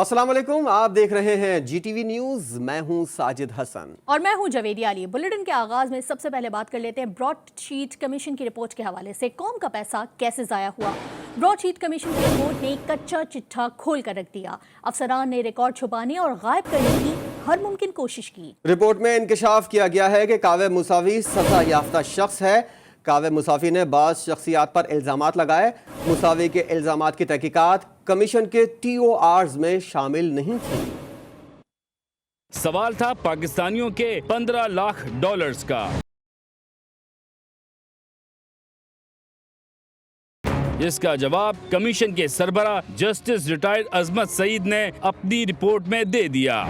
अस्सलाम वालेकुम, आप देख रहे हैं जीटीवी न्यूज। मैं हूं साजिद हसन और मैं हूं जवेदी अली। बुलेटिन के आगाज में सबसे पहले बात कर लेते हैं ब्रॉडशीट कमीशन की रिपोर्ट के हवाले से। कौम का पैसा कैसे जाया हुआ? ब्रॉडशीट कमीशन की रिपोर्ट ने कच्चा चिट्ठा खोल कर रख दिया। अफसरान ने रिकॉर्ड छुपाने और गायब करने की हर मुमकिन कोशिश की। रिपोर्ट में इंकशाफ किया गया है कि कावे मुसावी सजा याफ्ता शख्स है। कावे मुसावी ने बाज़ शख्सियात पर इल्ज़ामात लगाए। मुसावी के इल्ज़ामात की तहकीकात कमीशन के TORs में शामिल नहीं थी। सवाल था पाकिस्तानियों के 15 लाख डॉलर्स का। इसका जवाब कमीशन के सरबरा जस्टिस रिटायर्ड अजमत सईद ने अपनी रिपोर्ट में दे दिया।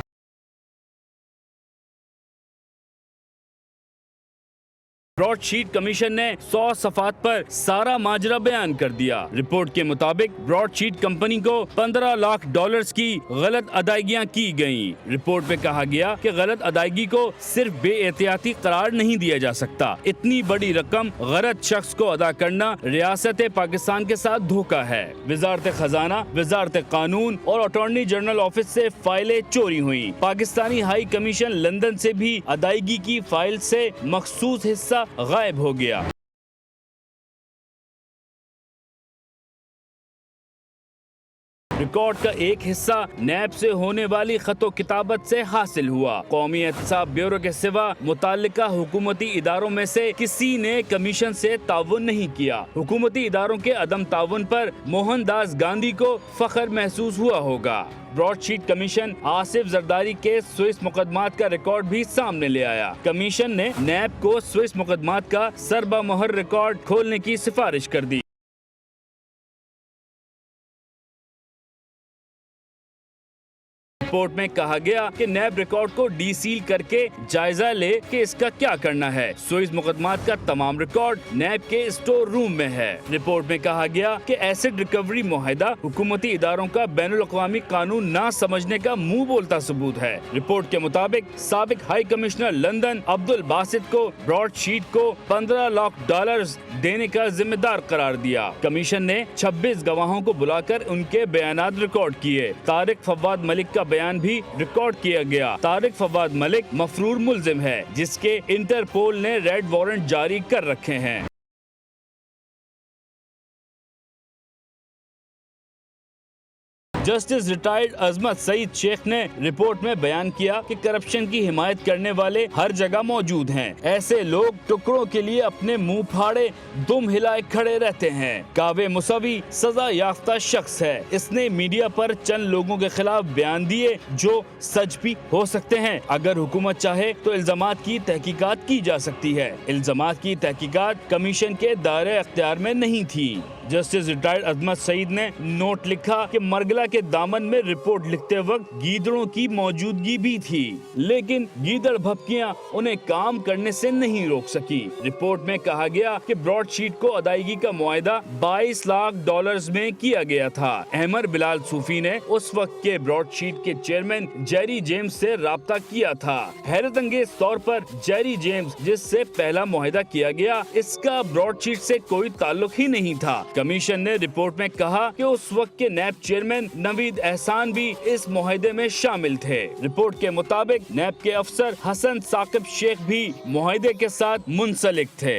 ब्रॉडशीट कमीशन ने 100 सफात पर सारा माजरा बयान कर दिया। रिपोर्ट के मुताबिक ब्रॉडशीट कंपनी को 15 लाख डॉलर्स की गलत अदायगियां की गयी। रिपोर्ट में कहा गया कि गलत अदायगी को सिर्फ बेएहतियाती करार नहीं दिया जा सकता। इतनी बड़ी रकम गलत शख्स को अदा करना रियासत पाकिस्तान के साथ धोखा है। वजारत खजाना, वजारत कानून और अटॉर्नी जनरल ऑफिस से फाइलें चोरी हुई। पाकिस्तानी हाई कमीशन लंदन से भी अदायगी की फाइल से मखसूस हिस्सा गायब हो गया। रिकॉर्ड का एक हिस्सा नैब से होने वाली खतो किताबत से हासिल हुआ। कौमी एहतसाब ब्यूरो के सिवा मुताल्लिका हुकूमती इदारों में से किसी ने कमीशन से ताउन नहीं किया। हुकूमती इदारों के अदम ताउन पर मोहनदास गांधी को फख्र महसूस हुआ होगा। ब्रॉडशीट कमीशन आसिफ जरदारी के स्विस मुकदमात का रिकॉर्ड भी सामने ले आया। कमीशन ने नैब को स्विस मुकदमात का सरबा मोहर रिकॉर्ड खोलने की सिफारिश कर दी। रिपोर्ट में कहा गया कि नैब रिकॉर्ड को डीसील करके जायजा ले कि इसका क्या करना है। स्विस मुकदमात का तमाम रिकॉर्ड नैब के स्टोर रूम में है। रिपोर्ट में कहा गया कि एसिड रिकवरी मुआहदा हुकूमती इदारों का बैनुल अक़वामी कानून ना समझने का मुंह बोलता सबूत है। रिपोर्ट के मुताबिक साबिक high commissioner London Abdul Basit को ब्रॉडशीट को 15 लाख डॉलर्स देने का जिम्मेदार करार दिया। कमीशन ने 26 गवाहों को बुलाकर उनके बयानात रिकॉर्ड किए। तारिक फवाद मलिक का बयान भी रिकॉर्ड किया गया। तारिक फवाद मलिक मफरूर मुल्जिम है, जिसके इंटरपोल ने रेड वारंट जारी कर रखे हैं। जस्टिस रिटायर्ड अजमत सईद शेख ने रिपोर्ट में बयान किया कि करप्शन की हिमायत करने वाले हर जगह मौजूद हैं। ऐसे लोग टुकड़ों के लिए अपने मुंह फाड़े दुम हिलाए खड़े रहते हैं। कावे मुसावी सजा याफ्ता शख्स है। इसने मीडिया पर चंद लोगों के खिलाफ बयान दिए जो सच भी हो सकते हैं। अगर हुकूमत चाहे तो इल्जामात की तहकीकात की जा सकती है। इल्जामात की तहकीकात कमीशन के दायरे अख्तियार में नहीं थी। जस्टिस रिटायर्ड अजमत सईद ने नोट लिखा कि मरगला के दामन में रिपोर्ट लिखते वक्त गीदड़ों की मौजूदगी भी थी, लेकिन गीदड़ भपकियां उन्हें काम करने से नहीं रोक सकी। रिपोर्ट में कहा गया कि ब्रॉडशीट को अदायगी का मुआहदा 22 लाख डॉलर्स में किया गया था। अहमद बिलाल सूफी ने उस वक्त के ब्रॉडशीट के चेयरमैन जेरी जेम्स से राब्ता किया था। हैरत अंगेज तौर पर जेरी जेम्स, जिससे पहला मुआहदा किया गया, इसका ब्रॉडशीट से कोई ताल्लुक ही नहीं था। कमीशन ने रिपोर्ट में कहा कि उस वक्त के नैब चेयरमैन नवीद एहसान भी इस मुआहदे में शामिल थे। रिपोर्ट के मुताबिक नैब के अफसर हसन साकिब शेख भी मुआहदे के साथ मुंसलिक थे।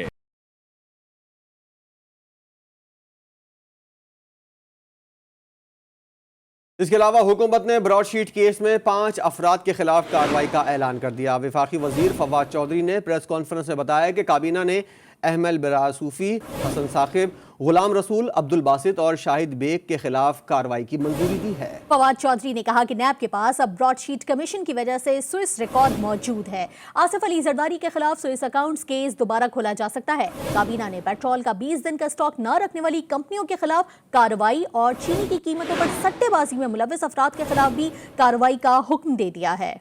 इसके अलावा हुकूमत ने ब्रॉडशीट केस में 5 अफराद के खिलाफ कार्रवाई का ऐलान कर दिया। वफाकी वजीर फवाद चौधरी ने प्रेस कॉन्फ्रेंस में बताया कि काबीना ने अहमद बिलाल सूफी, हसन साकिब, गुलाम रसूल, अब्दुल बासित और शाहिद बेग के खिलाफ कार्रवाई की मंजूरी दी है। फवाद चौधरी ने कहा कि नैब के पास अब ब्रॉडशीट कमीशन की वजह से स्विस रिकॉर्ड मौजूद है। आसिफ अली जरदारी के खिलाफ स्विस अकाउंट्स केस दोबारा खोला जा सकता है। काबीना ने पेट्रोल का 20 दिन का स्टॉक न रखने वाली कंपनियों के खिलाफ कार्रवाई और चीनी की कीमतों पर सट्टेबाजी में मुलव्विस अफराद के खिलाफ भी कार्रवाई का हुक्म दे दिया है।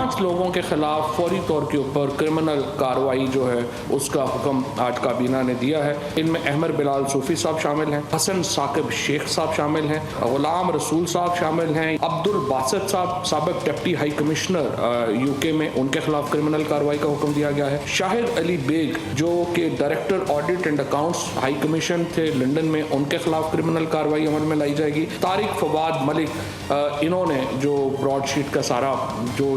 5 लोगों के खिलाफ फौरी तौर के ऊपर क्रिमिनल कार्रवाई जो है उसका हुक्म आज काबीना ने दिया है। इनमें अहमद बिलाल सूफी साहब शामिल हैं, हसन साकिब शेख साहब शामिल हैं, गुलाम रसूल साहब शामिल हैं, अब्दुल बासित साहब साबिक डिप्टी हाई कमिश्नर यूके में, उनके खिलाफ क्रिमिनल कार्रवाई का हुक्म दिया गया है। शाहिद अली बेग जो कि director audit and accounts high commission थे लंदन में, उनके खिलाफ क्रिमिनल कार्रवाई अमल में लाई जाएगी। तारिक फवाद मलिक, इन्होंने जो ब्रॉडशीट का सारा जो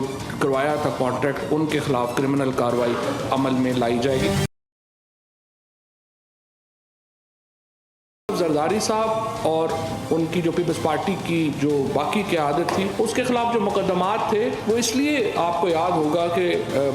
करवाया था कॉन्ट्रैक्ट, उनके खिलाफ क्रिमिनल कार्रवाई अमल में लाई जाएगी। जरदारी साहब और उनकी जो पीपल्स पार्टी की जो बाकी क़यादत थी उसके खिलाफ जो मुकदमात थे वो इसलिए आपको याद होगा कि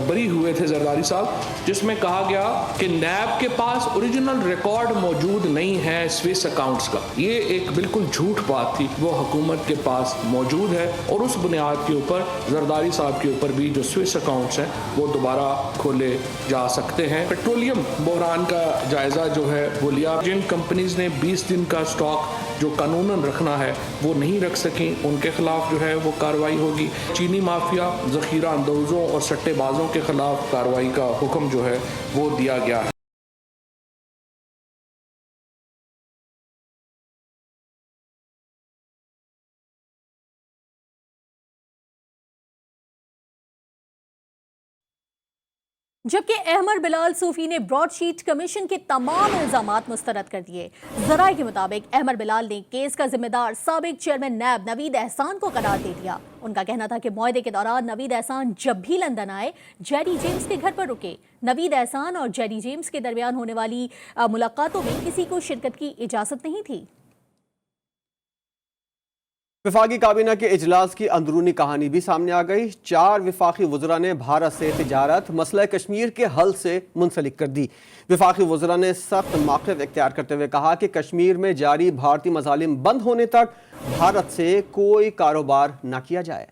बरी हुए थे जरदारी साहब, जिसमें कहा गया कि नैब के पास ओरिजिनल रिकॉर्ड मौजूद नहीं है स्विस अकाउंट्स का। ये एक बिल्कुल झूठ बात थी, वो हुकूमत के पास मौजूद है और उस बुनियाद के ऊपर जरदारी साहब के ऊपर भी जो स्विस अकाउंट्स हैं वो दोबारा खोले जा सकते हैं। पेट्रोलियम बहरान का जायजा जो है वो लिया। जिन कंपनीज ने 20 दिन का स्टॉक जो कानूनन रखना है वो नहीं रख सकी, उनके खिलाफ जो है वो कार्रवाई होगी। चीनी माफिया, जखीरा अंदोजों और सट्टेबाजों के खिलाफ कार्रवाई का हुक्म जो है वो दिया गया है। जबकि अहमद बिलाल सूफी ने ब्रॉडशीट कमीशन के तमाम इल्जामात मुस्तरद कर दिए। जराए के मुताबिक अहमद बिलाल ने केस का जिम्मेदार साबिक चेयरमैन नैब नवीद एहसान को करार दे दिया। उनका कहना था कि मुआहदे के दौरान नवीद एहसान जब भी लंदन आए जेरी जेम्स के घर पर रुके। नवीद एहसान और जेरी जेम्स के दरमियान होने वाली मुलाकातों में किसी को शिरकत की इजाजत नहीं थी। वफाकी काबीना के इजलास की अंदरूनी कहानी भी सामने आ गई। 4 वफाकी वज़रा ने भारत से तिजारत मसला कश्मीर के हल से मुंसलिक कर दी। वफाकी वज़रा ने सख्त मौक़िफ़ इख्तियार करते हुए कहा कि कश्मीर में जारी भारतीय मज़ालिम बंद होने तक भारत से कोई कारोबार न किया जाए।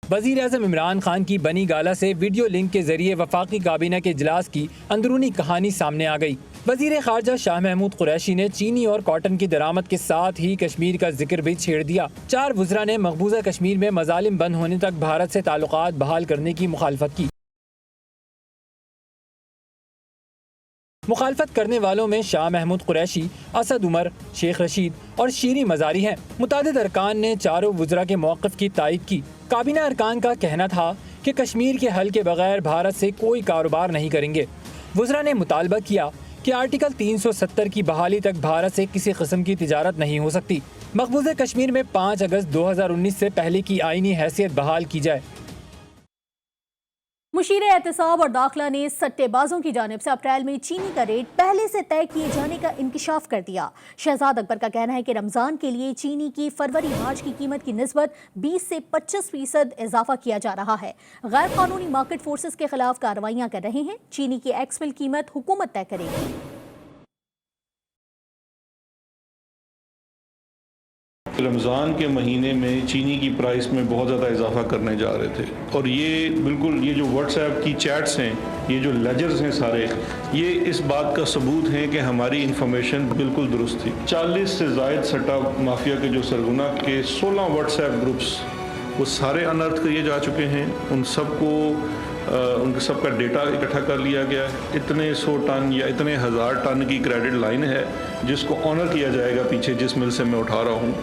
वज़ीर आज़म इमरान खान की बनी गाला से वीडियो लिंक के जरिए वफाकी काबीना के इजलास की अंदरूनी कहानी सामने आ गई। वज़ीर ख़ारजा शाह महमूद कुरैशी ने चीनी और कॉटन की दरामद के साथ ही कश्मीर का जिक्र भी छेड़ दिया। 4 वज़रा ने मकबूजा कश्मीर में मज़ालिम बंद होने तक भारत से ताल्लुकात बहाल करने की मुखालफत की। मुखालफत करने वालों में शाह महमूद कुरैशी, असद उमर, शेख रशीद और शीरी मजारी हैं। मुतादिद अरकान ने चारों वज़रा के मौक़िफ़ की तायद की। काबीना अरकान का कहना था कि कश्मीर के हल के बगैर भारत से कोई कारोबार नहीं करेंगे। वज़रा ने मुतालबा किया कि आर्टिकल 370 की बहाली तक भारत से किसी किस्म की तिजारत नहीं हो सकती। मकबूजा कश्मीर में 5 अगस्त 2019 से पहले की आईनी हैसियत बहाल की जाए। मुशीर एहतिसाब और दाखिला ने सट्टेबाजों की जानिब से अप्रैल में चीनी का रेट पहले से तय किए जाने का इंकिशाफ कर दिया। शहजाद अकबर का कहना है कि रमज़ान के लिए चीनी की फरवरी-मार्च की कीमत की निस्बत 20 से 25% इजाफा किया जा रहा है। गैर कानूनी मार्केट फोर्सेस के खिलाफ कार्रवाइयां कर रहे हैं। चीनी की एक्समिल कीमत हुकूमत तय करेगी। रमज़ान के महीने में चीनी की प्राइस में बहुत ज़्यादा इजाफा करने जा रहे थे और ये बिल्कुल ये जो व्हाट्सएप की चैट्स हैं, ये जो लेजर्स हैं सारे, ये इस बात का सबूत हैं कि हमारी इंफॉर्मेशन बिल्कुल दुरुस्त थी। 40 से ज़ायद सट्टा माफिया के जो सरगुना के 16 व्हाट्सएप ग्रुप्स वो सारे अनर्थ किए जा चुके हैं। उन सबको उनके सबका डेटा इकट्ठा कर लिया गया है। इतने 100 टन या इतने 1000 टन की क्रेडिट लाइन है जिसको ऑनर किया जाएगा पीछे जिस मिल से मैं उठा रहा हूँ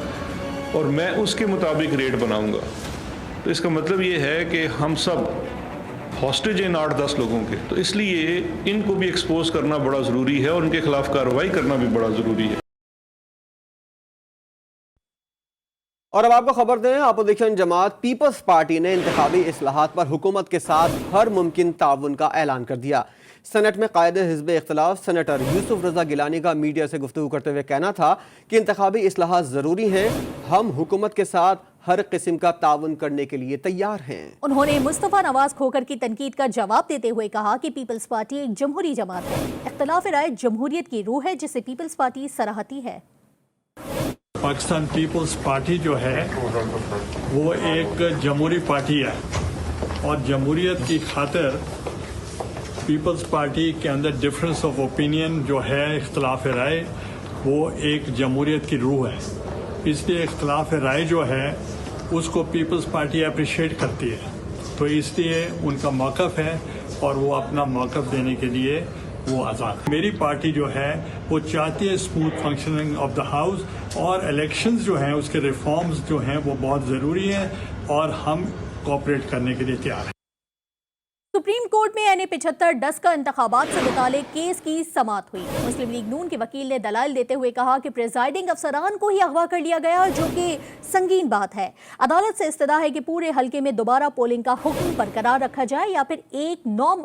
और मैं उसके मुताबिक रेट बनाऊंगा। तो इसका मतलब ये है कि हम सब हॉस्टेज हैं 8-10 लोगों के, तो इसलिए इनको भी एक्सपोज करना बड़ा ज़रूरी है और उनके खिलाफ कार्रवाई करना भी बड़ा ज़रूरी है। और अब आपको खबर दें, अपोजिशन जमात पीपल्स पार्टी ने इंतखाबी इस्लाहात पर हुकूमत के साथ हर मुमकिन ताउन का ऐलान कर दिया। सेनेट में कायद हिज़्ब इख्तिलाफ सेनेटर यूसुफ रज़ा गिलानी का मीडिया से गुफ्तगू करते हुए कहना था कि इंतखाबी इस्लाहात ज़रूरी हैं, हम हुकूमत के साथ हर किस्म का ताउन करने के लिए तैयार हैं। उन्होंने मुस्तफ़ा नवाज खोखर की तनकीद का जवाब देते हुए कहा कि पीपल्स पार्टी एक जमहूरी जमात है। इख्तिलाफ राय जमहूरियत की रूह है जिसे पीपल्स पार्टी सराहती है। पाकिस्तान पीपल्स पार्टी जो है वो एक जमहूरी पार्टी है और जमहूरियत की खातिर पीपल्स पार्टी के अंदर डिफरेंस ऑफ ओपिनियन जो है, इख्तिलाफ राय, वो एक जमहूरियत की रूह है। इसलिए इख्तलाफ राय जो है उसको पीपल्स पार्टी अप्रिशिएट करती है, तो इसलिए उनका मौक़िफ़ है और वो अपना मौक़िफ़ देने के लिए वो आज़ाद है। मेरी पार्टी जो है वो चाहती है smooth functioning of the house, और इलेक्शंस जो हैं उसके रिफॉर्म्स जो हैं वो बहुत ज़रूरी हैं और हम कोऑपरेट करने के लिए तैयार हैं। सुप्रीम कोर्ट में एनए 75 डस्का इंतखाबात से मुतालिक केस की समाअत हुई। मुस्लिम लीग नून के वकील ने दलाइल देते हुए कहा कि प्रिजाइडिंग अफसरान को ही अगवा कर लिया गया, जो कि संगीन बात है। अदालत से इस्तदा है कि पूरे हल्के में दोबारा पोलिंग का हुक्म बरकरार रखा जाए या फिर एक नौ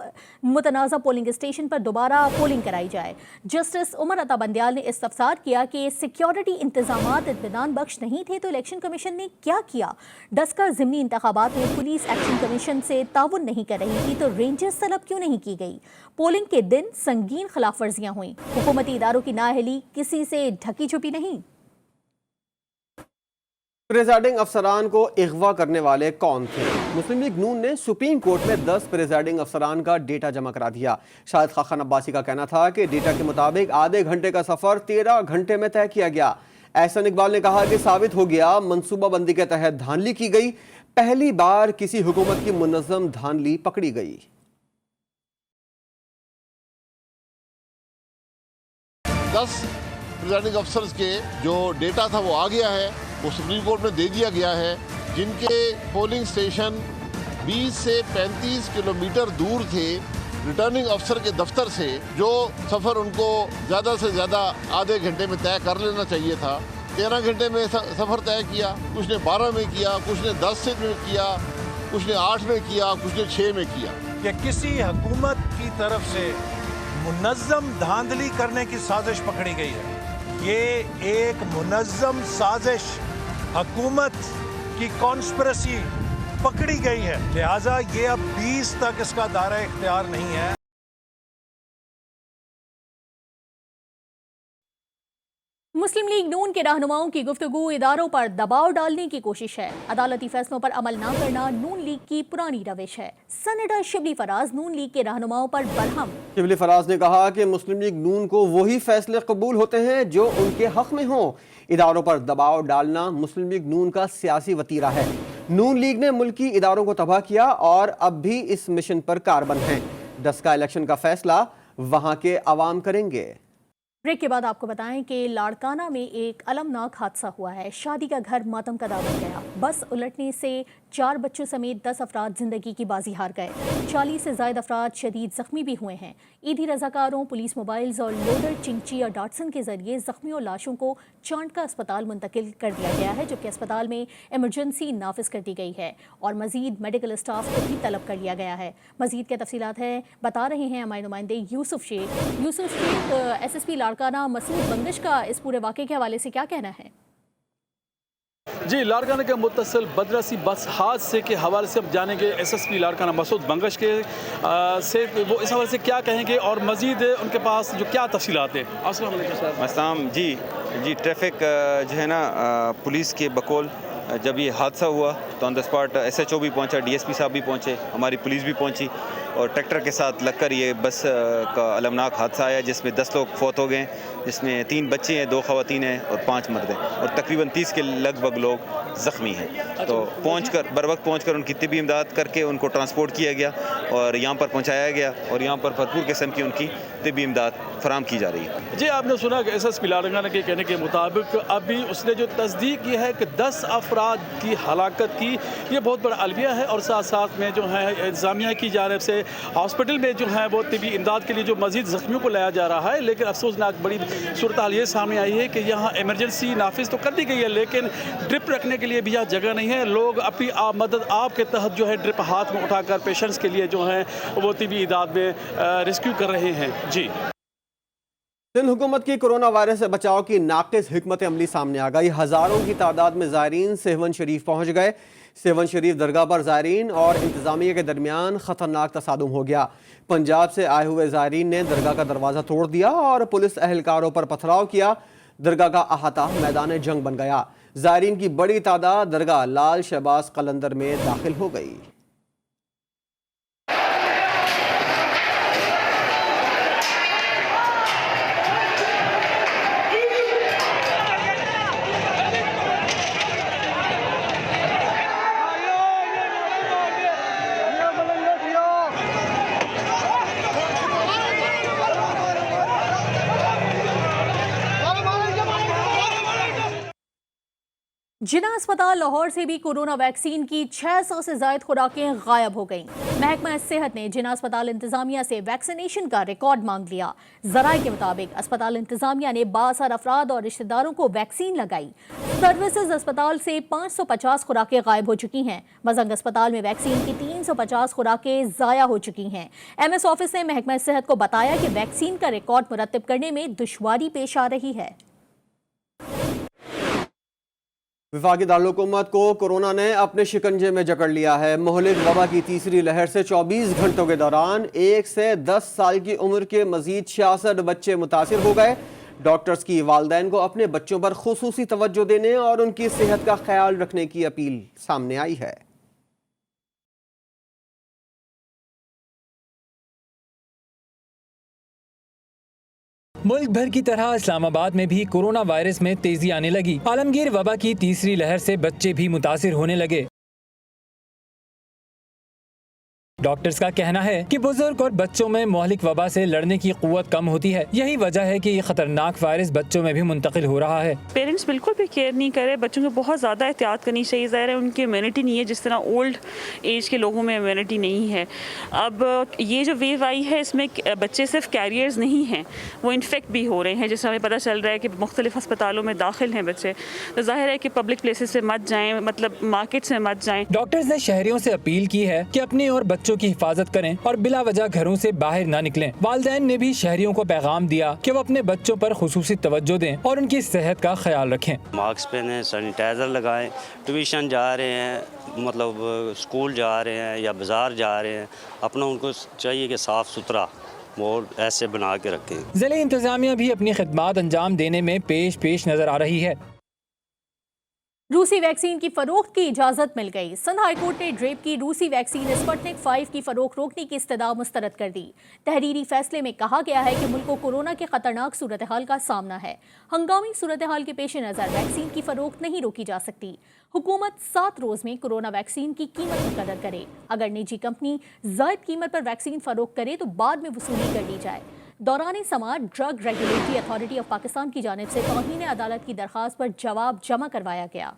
मुतनाज़ा पोलिंग स्टेशन पर दोबारा पोलिंग कराई जाए। जस्टिस उमर अता बंदियाल ने इस्तफसार किया कि सिक्योरिटी इंतजामात इत्मीनान बख्श नहीं थे तो इलेक्शन कमीशन ने क्या किया। डस्का ज़िमनी इंतखाबात में पुलिस एक्शन कमीशन से ताउन नहीं कर रही थी तो रेंजर्स तलब क्यों नहीं की गई। पोलिंग के दिन संगीन खिलाफ वर्जियां हुई। हुकूमती इदारों की नाअहली किसी से ढकी छुपी नहीं। प्रिजाइडिंग अफसरान को अगवा करने वाले कौन थे? मुस्लिम लीग नून ने सुप्रीम कोर्ट में 10 प्रिजाइडिंग अफसरान का डेटा जमा करा दिया। शाहिद खान अब्बासी का कहना था कि डेटा के मुताबिक आधे घंटे का सफर 13 घंटे में तय किया गया। एहसन इकबाल ने कहा कि साबित हो गया मनसूबाबंदी के तहत धांधली की गई। पहली बार किसी हुकूमत की मुनज़्ज़म धांधली पकड़ी गई। 10 प्रिजाइडिंग अफसर्स के जो डेटा था वो आ गया है, वो सुप्रीम कोर्ट में दे दिया गया है, जिनके पोलिंग स्टेशन 20 से 35 किलोमीटर दूर थे रिटर्निंग अफसर के दफ्तर से। जो सफ़र उनको ज़्यादा से ज़्यादा आधे घंटे में तय कर लेना चाहिए था, 13 घंटे में सफ़र तय किया। कुछ ने 12 में किया, कुछ ने 10 में किया, कुछ ने 8 में किया, कुछ ने 6 में किया। कि किसी हुकूमत की तरफ से मुनज़्ज़म धांधली करने की साजिश पकड़ी गई है। ये एक मुनज़्ज़म साजिश, हुकूमत की कॉन्स्पिरेसी पकड़ी गई है, लिहाजा ये अब 20 तक इसका दायरा इख्तियार नहीं है। मुस्लिम लीग नून के रहनुमाओं की गुफ्तगू इदारों पर दबाव डालने की कोशिश है। अदालती फैसलों पर अमल न करना नून लीग की पुरानी रविश है। सेनेटर शिबली फराज नून लीग के रहनुमाओं पर बरहम। शिबली फराज ने कहा कि मुस्लिम लीग नून को वही फैसले कबूल होते हैं जो उनके हक में हों। इदारों पर दबाव डालना मुस्लिम लीग नून का सियासी वतीरा है। नून लीग ने मुल्की इदारों को तबाह किया और अब भी इस मिशन पर कारबंद हैं। डस्का इलेक्शन का फैसला वहां के अवाम करेंगे। ब्रेक के बाद आपको बताएं कि लाड़काना में एक अलमनाक हादसा हुआ है। शादी का घर मातम का बन गया। बस उलटने से 4 बच्चों समेत 10 अफराद जिंदगी की बाजी हार गए। 40 से ज्यादा अफराद शदीद जख्मी भी हुए हैं। ईदी रजाकारों, पुलिस मोबाइल्स और लोडर चिंची और डाटसन के जरिए जख्मियों लाशों को चांडका अस्पताल मुंतकिल कर दिया गया है, जबकि अस्पताल में इमरजेंसी नाफिज कर दी गई है और मजीद मेडिकल स्टाफ को भी तलब कर लिया गया है। मजीद क्या तफसीलात है बता रहे हैं हमारे नुमाइंदे यूसुफ शेख। यूसुफ शेख, SSP लाड़काना मसूद बंगश का इस पूरे वाक़े के हवाले से क्या कहना है? जी, लाड़काना के मुत्तसिल बदरसी बस हादसे के हवाले से हम जानेंगे SSP लाड़काना मसूद बंगश के से वो इस हवाले से क्या कहेंगे और मज़ीद उनके पास जो क्या तफसीलात है। अस्सलाम वालेकुम सर। अस्सलाम। जी ट्रैफिक जो है ना, पुलिस के बकौल जब ये हादसा हुआ तो ऑन द स्पॉट SHO भी पहुंचा, DSP साहब भी पहुंचे, हमारी पुलिस भी पहुंची और ट्रैक्टर के साथ लगकर ये बस का अलमनाक हादसा आया जिसमें 10 लोग फौत हो गए, जिसमें 3 बच्चे हैं, 2 ख़वातीन हैं और 5 मर्द हैं और तकरीबन 30 के लगभग लोग ज़ख्मी हैं। तो बर वक्त पहुँच कर उनकी तिब्बी इमदाद करके उनको ट्रांसपोर्ट किया गया और यहाँ पर पहुँचाया गया और यहाँ पर भरपूर किस्म की उनकी तिब्बी इमदाद फराम की जा रही है। जी, आपने सुना कि SSP लाड़काना के कहने के मुताबिक अभी उसने जो तस्दीक की है कि 10 अफराद की हलाकत की, ये बहुत बड़ा अलविया है और साथ साथ में जो है इंतज़ामिया की जानिब से हॉस्पिटल में जो है वो तिब्बी इमदाद के लिए जो मज़ीद ज़ख्मियों को लाया जा रहा है। लेकिन अफसोसनाक बड़ी सूरत हाल ये सामने आई है कि यहाँ इमरजेंसी नाफिज तो कर दी गई है लेकिन ड्रिप रखने के लिए भी यहाँ जगह नहीं है। लोग अपनी मदद आप के तहत जो है ड्रिप हाथ में उठाकर पेशेंट्स के लिए जो है वो तिब्बी इमदाद में रेस्क्यू कर रहे हैं। जी, सिंध हुकूमत की कोरोना वायरस से बचाव की नाक़िस हिकमत अमली सामने आ गई। हज़ारों की तादाद में ज़ायरीन सेहवन शरीफ पहुँच गए। सेहवन शरीफ दरगाह पर ज़ायरीन और इंतज़ामिया के दरमियान ख़तरनाक तसादुम हो गया। पंजाब से आए हुए ज़ायरीन ने दरगाह का दरवाज़ा तोड़ दिया और पुलिस एहलकारों पर पथराव किया। दरगाह का अहाता मैदान जंग बन गया। ज़ायरीन की बड़ी तादाद दरगाह लाल शहबाज कलंदर में दाखिल हो गई। जिना अस्पताल लाहौर से भी कोरोना वैक्सीन की 600 से ज्यादा खुराकें गायब हो गईं। महकमा सेहत ने जिना अस्पताल इंतजामिया से वैक्सीनेशन का रिकॉर्ड मांग लिया। जराये के मुताबिक अस्पताल इंतजामिया ने 62 अफराद और रिश्तेदारों को वैक्सीन लगाई। सर्विसेज अस्पताल से 550 खुराकें गायब हो चुकी हैं। मजंग अस्पताल में वैक्सीन की 350 खुराकें जाया हो चुकी हैं। MS ऑफिस ने महकमा सेहत को बताया कि वैक्सीन का रिकॉर्ड मुरत्तिब करने में दुश्वारी पेश आ रही है। वफाकी दारुल-हुकूमत को कोरोना ने अपने शिकंजे में जकड़ लिया है। मुहलिक वबा की तीसरी लहर से 24 घंटों के दौरान 1 से 10 साल की उम्र के मजीद 66 बच्चे मुतासिर हो गए। डॉक्टर्स की वालिदैन को अपने बच्चों पर खुसूसी तवज्जो देने और उनकी सेहत का ख्याल रखने की अपील सामने आई है। मुल्क भर की तरह इस्लामाबाद में भी कोरोना वायरस में तेजी आने लगी। आलमगीर वबा की तीसरी लहर से बच्चे भी मुतासिर होने लगे। डॉक्टर्स का कहना है कि बुजुर्ग और बच्चों में मुहलिक वबा से लड़ने की कुव्वत कम होती है। यही वजह है कि ये खतरनाक वायरस बच्चों में भी मुंतकिल हो रहा है। पेरेंट्स बिल्कुल भी केयर नहीं करे, बच्चों को बहुत ज़्यादा एहतियात करनी चाहिए। ज़ाहिर है उनकी इम्यूनिटी नहीं है जिस तरह ओल्ड एज के लोगों में इम्यूनिटी नहीं है। अब ये जो वेव आई है इसमें बच्चे सिर्फ कैरियर्स नहीं हैं, वो इन्फेक्ट भी हो रहे हैं। जैसे हमें पता चल रहा है कि मुख्तलिफ अस्पतालों में दाखिल हैं बच्चे, तो जाहिर है कि पब्लिक प्लेसेस से मत जाएँ, मतलब मार्केट से मत जाएँ। डॉक्टर्स ने शहरियों से अपील की है कि अपने और बच्चों की हिफाजत करें और बिला वजह घरों से बाहर ना निकलें। वालिदैन ने भी शहरियों को पैगाम दिया कि वो अपने बच्चों पर खुसूसी तवज्जो दें और उनकी सेहत का ख्याल रखें। मास्क पहने, सैनिटाइजर लगाएं, ट्यूशन जा रहे हैं, मतलब स्कूल जा रहे हैं या बाजार जा रहे हैं, अपना उनको चाहिए कि साफ सुथरा माहौल ऐसे बना के रखें। ज़िले इंतजामिया भी अपनी खिदमात अंजाम देने में पेश नजर आ रही है। रूसी वैक्सीन की फरोख्त की इजाजत मिल गई। सिंध हाईकोर्ट ने ड्रेप की रूसी वैक्सीन स्पुतनिक 5 की फरोख्त रोकने की इस्तदा मुस्तरद कर दी। तहरीरी फैसले में कहा गया है कि मुल्क को कोरोना के खतरनाक सूरत हाल का सामना है। हंगामी सूरत हाल के पेश नज़र वैक्सीन की फरोख्त नहीं रोकी जा सकती। हुकूमत 7 रोज में कोरोना वैक्सीन की कीमत मुकर्रर करे। अगर निजी कंपनी जायद कीमत पर वैक्सीन फरोख्त करे तो बाद में वसूली कर ली जाए। दौरान समाअत drug regulatory authority of Pakistan की जानिब से तौहीन अदालत की दरख्वास्त पर जवाब जमा करवाया गया।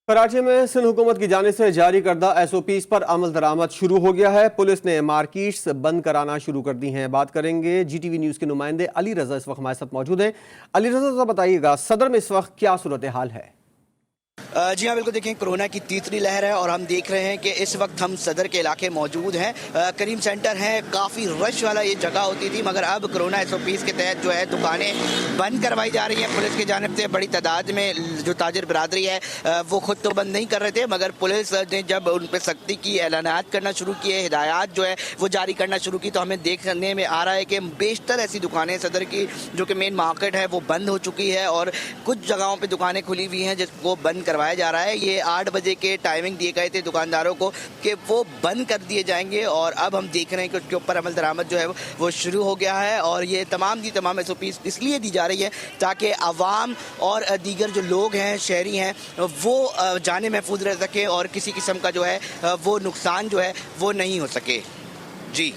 कराची में सिंध हुकूमत की जानिब से जारी करदा SOPs पर अमल दरामद शुरू हो गया है। पुलिस ने मार्केट्स बंद कराना शुरू कर दी हैं। बात करेंगे GTV न्यूज़ के नुमाइंदे अली रजा इस वक्त हमारे साथ मौजूद हैं। अली रजा, बताइएगा सदर में इस वक्त क्या सूरत हाल है? जी हाँ, बिल्कुल। देखें, कोरोना की तीसरी लहर है और हम देख रहे हैं कि इस वक्त हम सदर के इलाके मौजूद हैं। करीम सेंटर है, काफ़ी रश वाला ये जगह होती थी, मगर अब कोरोना SOPs के तहत जो है दुकानें बंद करवाई जा रही हैं पुलिस की जानिब से। बड़ी तादाद में जो ताजिर बरादरी है वो खुद तो बंद नहीं कर रहे थे, मगर पुलिस ने जब उन पर सख्ती की, ऐलानात करना शुरू किए, हिदायत जो है वो जारी करना शुरू की, तो हमें देखने में आ रहा है कि बेशतर ऐसी दुकानें सदर की जो कि मेन मार्केट है वो बंद हो चुकी है और कुछ जगहों पर दुकानें खुली हुई हैं जिसको बंद करवाया जा रहा है। ये 8 बजे के टाइमिंग दिए गए थे दुकानदारों को कि वो बंद कर दिए जाएंगे और अब हम देख रहे हैं कि उसके ऊपर अमल दरामद जो है वो शुरू हो गया है। और ये तमाम SOPs इसलिए दी जा रही है ताकि आवाम और दीगर जो लोग हैं, शहरी हैं, वो जाने महफूज रह सकें और किसी किस्म का जो है वो नुकसान जो है वो नहीं हो सके। जी।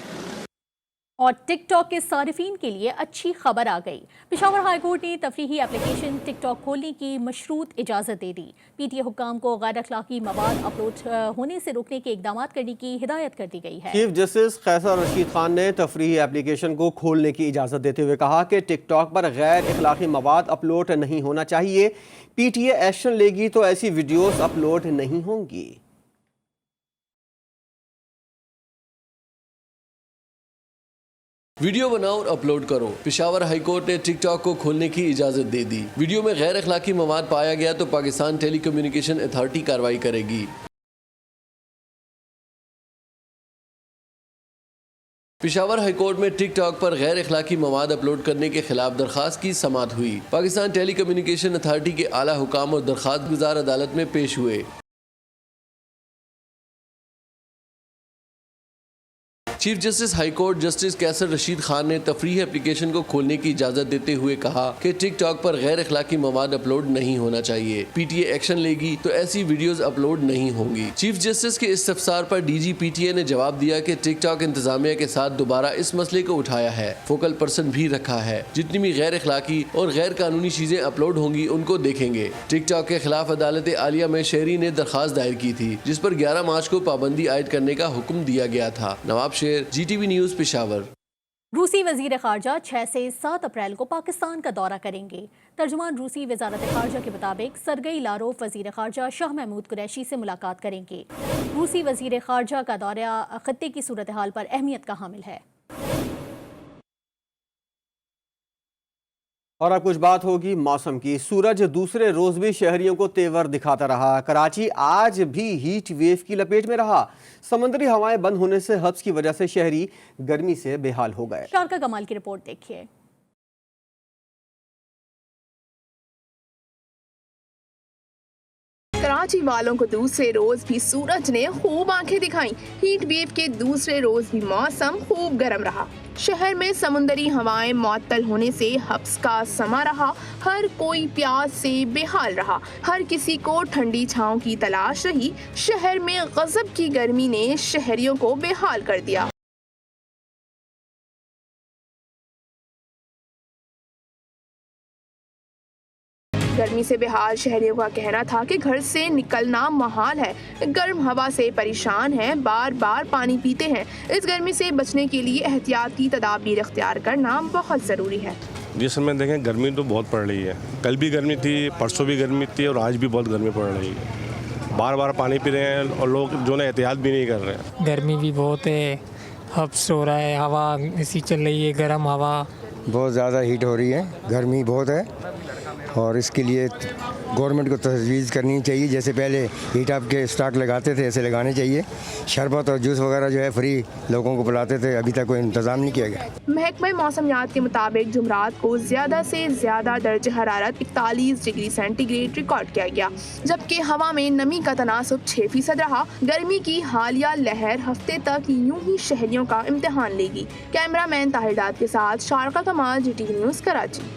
और टिकटॉक के सारिफीन के लिए अच्छी खबर आ गई। पेशावर हाई कोर्ट ने तफरीही एप्लीकेशन टिकटॉक खोलने की मशरूत इजाज़त दे दी। PTA हुक्काम को गैर अखलाकी मवाद अपलोड होने से रोकने के इकदाम करने की हिदायत कर दी गई है। चीफ जस्टिस कैसर रशीद खान ने तफरीही एप्लीकेशन को खोलने की इजाज़त देते हुए कहा कि टिकटॉक पर गैर अखलाकी मवाद अपलोड नहीं होना चाहिए। PTA एक्शन लेगी तो ऐसी वीडियोस अपलोड नहीं होंगी। वीडियो बनाओ और अपलोड करो। पेशावर हाई कोर्ट ने टिकटॉक को खोलने की इजाजत दे दी। वीडियो में गैर अखलाकी मवाद पाया गया तो पाकिस्तान टेलीकम्युनिकेशन अथॉरिटी कार्रवाई करेगी। पेशावर हाई कोर्ट में टिकटॉक पर गैर अखलाकी मवाद अपलोड करने के खिलाफ दरखास्त की समाअत हुई। पाकिस्तान टेलीकम्युनिकेशन अथॉरिटी के आला हुकाम और दरखास्त गुजार अदालत में पेश हुए। Chief justice high court justice Qaiser Rashid Khan ने तफरीह एप्लीकेशन को खोलने की इजाजत देते हुए कहा कि टिकटॉक पर गैर अखलाकी मवाद अपलोड नहीं होना चाहिए। पीटीए एक्शन लेगी तो ऐसी वीडियोस अपलोड नहीं होंगी। चीफ जस्टिस के इस्तफसार पर डीजी पीटीए ने जवाब दिया कि टिकटॉक इंतजामिया के साथ दोबारा इस मसले को उठाया है, फोकल पर्सन भी रखा है। जितनी भी गैर अखलाकी और गैर कानूनी चीजें अपलोड होंगी उनको देखेंगे। टिकटॉक के खिलाफ अदालत आलिया में शहरी ने दरखास्त दायर की थी, जिस पर 11 मार्च को पाबंदी आयद करने का हुक्म दिया गया था। नवाब शेर, GTV न्यूज, पेशावर। रूसी वजीर खारजा 6 से 7 अप्रैल को पाकिस्तान का दौरा करेंगे। तर्जुमान रूसी वजारत खारजा के मुताबिक सरगई लारोफ वजीर खारजा शाह महमूद कुरैशी से मुलाकात करेंगे। रूसी वजीर खारजा का दौरा खत्ते की सूरत हाल पर अहमियत का हामिल है। और अब कुछ बात होगी मौसम की। सूरज दूसरे रोज भी शहरियों को तेवर दिखाता रहा। कराची आज भी हीट वेव की लपेट में रहा। समुद्री हवाएं बंद होने से हब्स की वजह से शहरी गर्मी से बेहाल हो गए। शारका कमाल की रिपोर्ट देखिए। कराची वालों को दूसरे रोज भी सूरज ने खूब आंखें दिखाई। हीट वेव के दूसरे रोज भी मौसम खूब गर्म रहा। शहर में समुद्री हवाएं मुअत्तल होने से हब्स का समा रहा। हर कोई प्यास से बेहाल रहा। हर किसी को ठंडी छांव की तलाश रही। शहर में गजब की गर्मी ने शहरियों को बेहाल कर दिया। गर्मी से बेहाल शहरियों का कहना था कि घर से निकलना महाल है। गर्म हवा से परेशान हैं, बार बार पानी पीते हैं। इस गर्मी से बचने के लिए एहतियाती तदाबीर इख्तियार करना बहुत ज़रूरी है। जिस समय देखें गर्मी तो बहुत पड़ रही है। कल भी गर्मी थी, परसों भी गर्मी थी और आज भी बहुत गर्मी पड़ रही है। बार बार पानी पी रहे हैं और लोग जो है एहतियात भी नहीं कर रहे हैं। गर्मी भी बहुत है, हब्स हो रहा है, हवा ऐसी चल रही है, गर्म हवा बहुत ज़्यादा हीट हो रही है। गर्मी बहुत है और इसके लिए गवर्नमेंट को तजवीज़ करनी चाहिए। जैसे पहले हीट अप के स्टॉक लगाते थे ऐसे लगाने चाहिए। शरबत और जूस वगैरह जो है फ्री लोगों को पिलाते थे, अभी तक कोई इंतज़ाम नहीं किया गया। महकमा मौसमियात के मुताबिक जुमरात को ज़्यादा से ज़्यादा दर्ज हरारत 41 डिग्री सेंटीग्रेड रिकॉर्ड किया गया, जबकि हवा में नमी का तनासुब 6% रहा। गर्मी की हालिया लहर हफ्ते तक यूं ही शहरियों का इम्तिहान लेगी। कैमरामैन ताहिर के साथ शारका कमाल, GTV न्यूज़, कराची।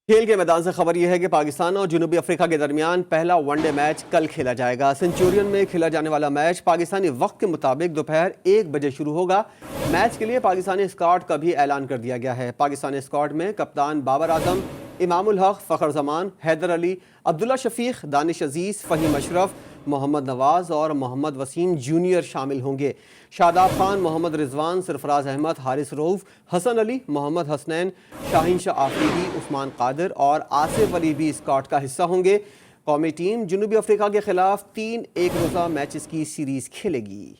खेल के मैदान से खबर यह है कि पाकिस्तान और जनूबी अफ्रीका के दरमियान पहला वनडे मैच कल खेला जाएगा। सेंचुरियन में खेला जाने वाला मैच पाकिस्तानी वक्त के मुताबिक दोपहर 1 बजे शुरू होगा। मैच के लिए पाकिस्तानी स्क्वाड का भी ऐलान कर दिया गया है। पाकिस्तानी स्क्वाड में कप्तान बाबर आजम, इमामुल हक, फ़खर जमान, हैदर अली, अब्दुल्ला शफीक, दानिश अजीज़, फ़हीम अशरफ, मोहम्मद नवाज़ और मोहम्मद वसीम जूनियर शामिल होंगे। शादाब खान, मोहम्मद रिजवान, सरफराज अहमद, हारिस रऊफ, हसन अली, मोहम्मद हसनैन, शाहीन शाह आफरीदी, उस्मान कादिर और आसिफ अली भी स्क्वाड का हिस्सा होंगे। कौमी टीम जनूबी अफ्रीका के खिलाफ 3 एक रोज़ा मैचेस की सीरीज खेलेगी।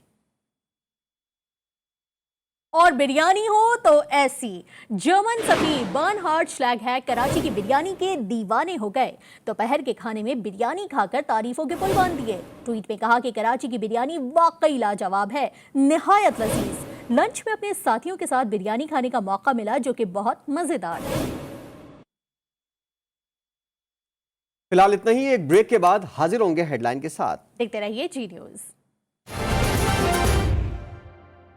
और बिरयानी हो तो ऐसी। जर्मन सफीर बर्नहार्ड श्लैगहैक कराची की बिरयानी के दीवाने हो गए। दोपहर के खाने में बिरयानी खाकर तारीफों के पुल बांध दिए। ट्वीट में कहा कि कराची की बिरयानी वाकई लाजवाब है, निहायत लजीज। लंच में अपने साथियों के साथ बिरयानी खाने का मौका मिला, जो कि बहुत मजेदार है। फिलहाल इतना ही। एक ब्रेक के बाद हाजिर होंगे हेडलाइन के साथ। देखते रहिए जी न्यूज़।